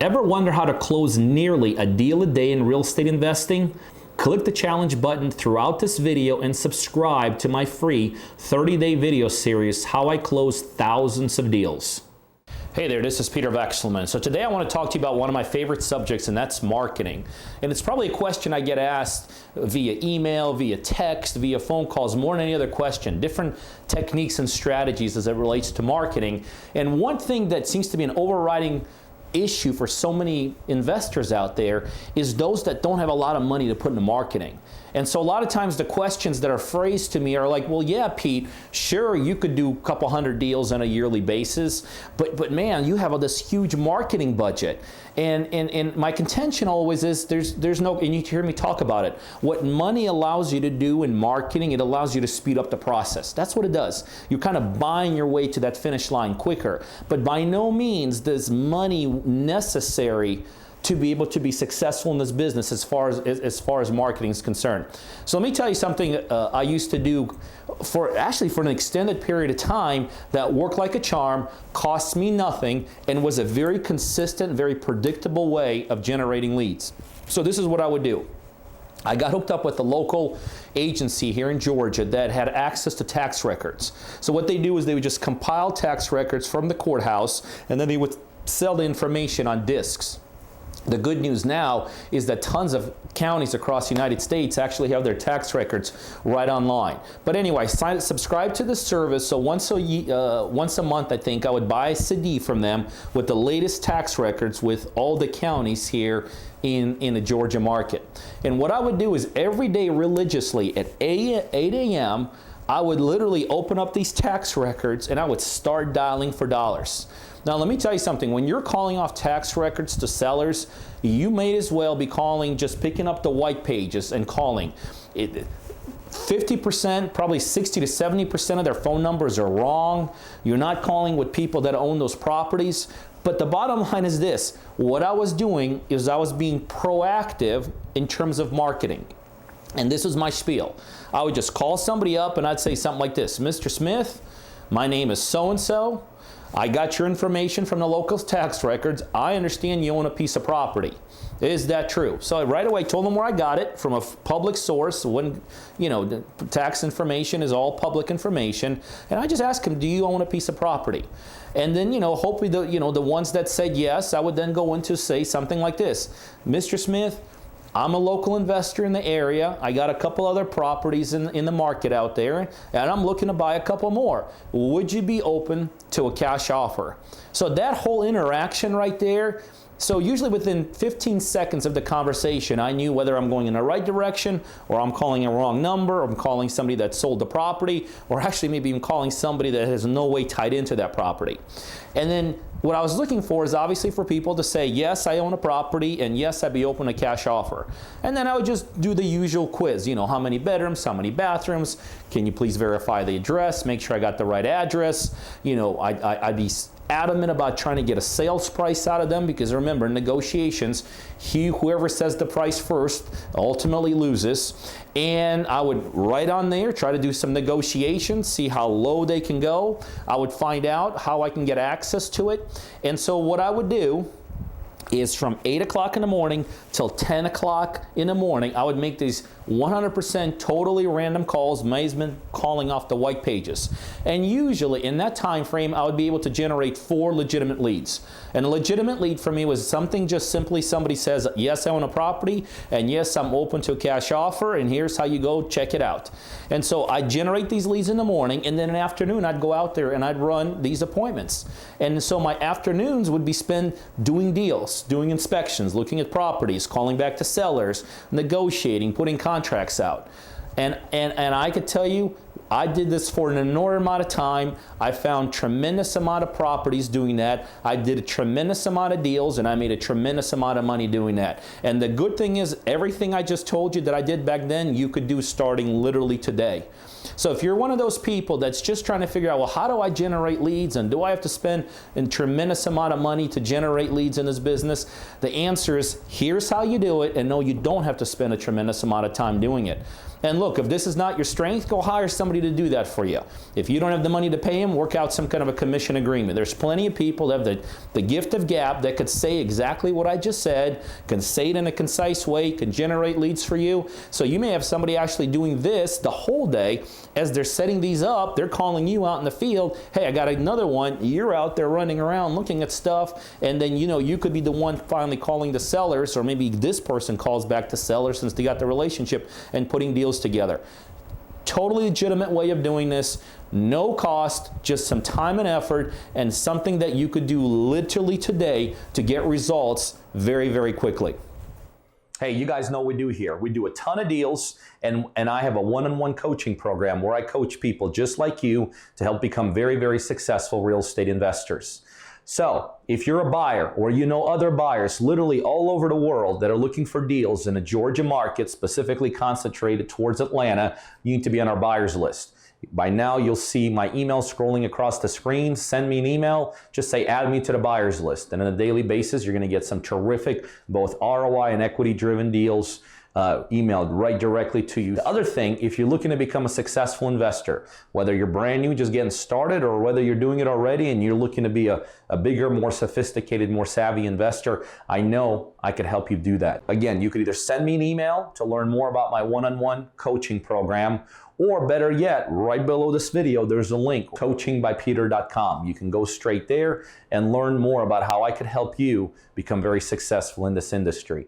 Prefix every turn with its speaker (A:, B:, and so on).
A: Ever wonder how to close nearly a deal a day in real estate investing? Click the challenge button throughout this video and subscribe to my free 30-day video series, How I Close Thousands of Deals. Hey there, this is Peter Vekselman. So today I want to talk to you about one of my favorite subjects, and that's marketing. And it's probably a question I get asked via email, via text, via phone calls, more than any other question. Different techniques and strategies as it relates to marketing. And one thing that seems to be an overriding issue for so many investors out there is those that don't have a lot of money to put into marketing. And so a lot of times the questions that are phrased to me are like, well, yeah, Pete, sure, you could do a couple hundred deals on a yearly basis, but man, you have this huge marketing budget. And my contention always is there's no, and you hear me talk about it, what money allows you to do in marketing, it allows you to speed up the process. That's what it does. You're kind of buying your way to that finish line quicker. But by no means does money necessary to be able to be successful in this business as far as marketing is concerned. So let me tell you something I used to do for an extended period of time that worked like a charm, cost me nothing, and was a very consistent, very predictable way of generating leads. So this is what I would do. I got hooked up with a local agency here in Georgia that had access to tax records. So what they do is they would just compile tax records from the courthouse, and then they would sell the information on discs. The good news now is that tons of counties across the United States actually have their tax records right online. But anyway, subscribe to the service. So once a month, I think, I would buy a CD from them with the latest tax records with all the counties here in the Georgia market. And what I would do is every day religiously at 8 a.m., I would literally open up these tax records and I would start dialing for dollars. Now let me tell you something, when you're calling off tax records to sellers, you may as well be calling, just picking up the white pages and calling. 50%, probably 60 to 70% of their phone numbers are wrong. You're not calling with people that own those properties. But the bottom line is this, what I was doing is I was being proactive in terms of marketing. And this was my spiel. I would just call somebody up and I'd say something like this, Mr. Smith, my name is so-and-so. I got your information from the local tax records. I understand you own a piece of property. Is that true? So I right away told them where I got it from a public source. When, the tax information is all public information. And I just asked him, do you own a piece of property? And then, hopefully the ones that said yes, I would then go into say something like this. Mr. Smith, I'm a local investor in the area. I got a couple other properties in the market out there, and I'm looking to buy a couple more. Would you be open to a cash offer? So that whole interaction right there, so usually within 15 seconds of the conversation, I knew whether I'm going in the right direction or I'm calling a wrong number, or I'm calling somebody that sold the property, or actually maybe even calling somebody that has no way tied into that property. And then what I was looking for is obviously for people to say, yes, I own a property, and yes, I'd be open to cash offer. And then I would just do the usual quiz, how many bedrooms, how many bathrooms, can you please verify the address, make sure I got the right address, I'd be adamant about trying to get a sales price out of them, because remember, in negotiations, whoever says the price first ultimately loses. And I would write on there, try to do some negotiations, see how low they can go. I would find out how I can get access to it. And so what I would do is from 8 o'clock in the morning till 10 o'clock in the morning, I would make these 100% totally random calls, may have been calling off the white pages. And usually in that time frame, I would be able to generate 4 legitimate leads. And a legitimate lead for me was something just simply somebody says, yes, I own a property, and yes, I'm open to a cash offer, and here's how you go, check it out. And so I generate these leads in the morning, and then in the afternoon, I'd go out there and I'd run these appointments. And so my afternoons would be spent doing deals, doing inspections, looking at properties, calling back to sellers, negotiating, putting contracts out. And I could tell you, I did this for an enormous amount of time. I found tremendous amount of properties doing that. I did a tremendous amount of deals, and I made a tremendous amount of money doing that. And the good thing is, everything I just told you that I did back then, you could do starting literally today. So if you're one of those people that's just trying to figure out, well, how do I generate leads, and do I have to spend a tremendous amount of money to generate leads in this business? The answer is, here's how you do it, and no, you don't have to spend a tremendous amount of time doing it. And look, if this is not your strength, go hire somebody somebody to do that for you. If you don't have the money to pay him, work out some kind of a commission agreement. There's plenty of people that have the gift of gab that could say exactly what I just said, can say it in a concise way, can generate leads for you. So you may have somebody actually doing this the whole day. As they're setting these up, they're calling you out in the field. Hey, I got another one. You're out there running around looking at stuff, and then you could be the one finally calling the sellers, or maybe this person calls back the seller since they got the relationship, and putting deals together. Totally legitimate way of doing this. No cost, just some time and effort, and something that you could do literally today to get results very, very quickly. Hey, you guys know what we do here. We do a ton of deals, and I have a one-on-one coaching program where I coach people just like you to help become very, very successful real estate investors. So if you're a buyer, or you know other buyers literally all over the world that are looking for deals in the Georgia market, specifically concentrated towards Atlanta, you need to be on our buyers list. By now, you'll see my email scrolling across the screen. Send me an email. Just say, add me to the buyers list. And on a daily basis, you're going to get some terrific, both ROI and equity-driven deals emailed right directly to you. The other thing, if you're looking to become a successful investor, whether you're brand new, just getting started, or whether you're doing it already and you're looking to be a bigger, more sophisticated, more savvy investor, I know I could help you do that. Again, you could either send me an email to learn more about my one-on-one coaching program, or better yet, right below this video, there's a link, coachingbypeter.com. You can go straight there and learn more about how I could help you become very successful in this industry.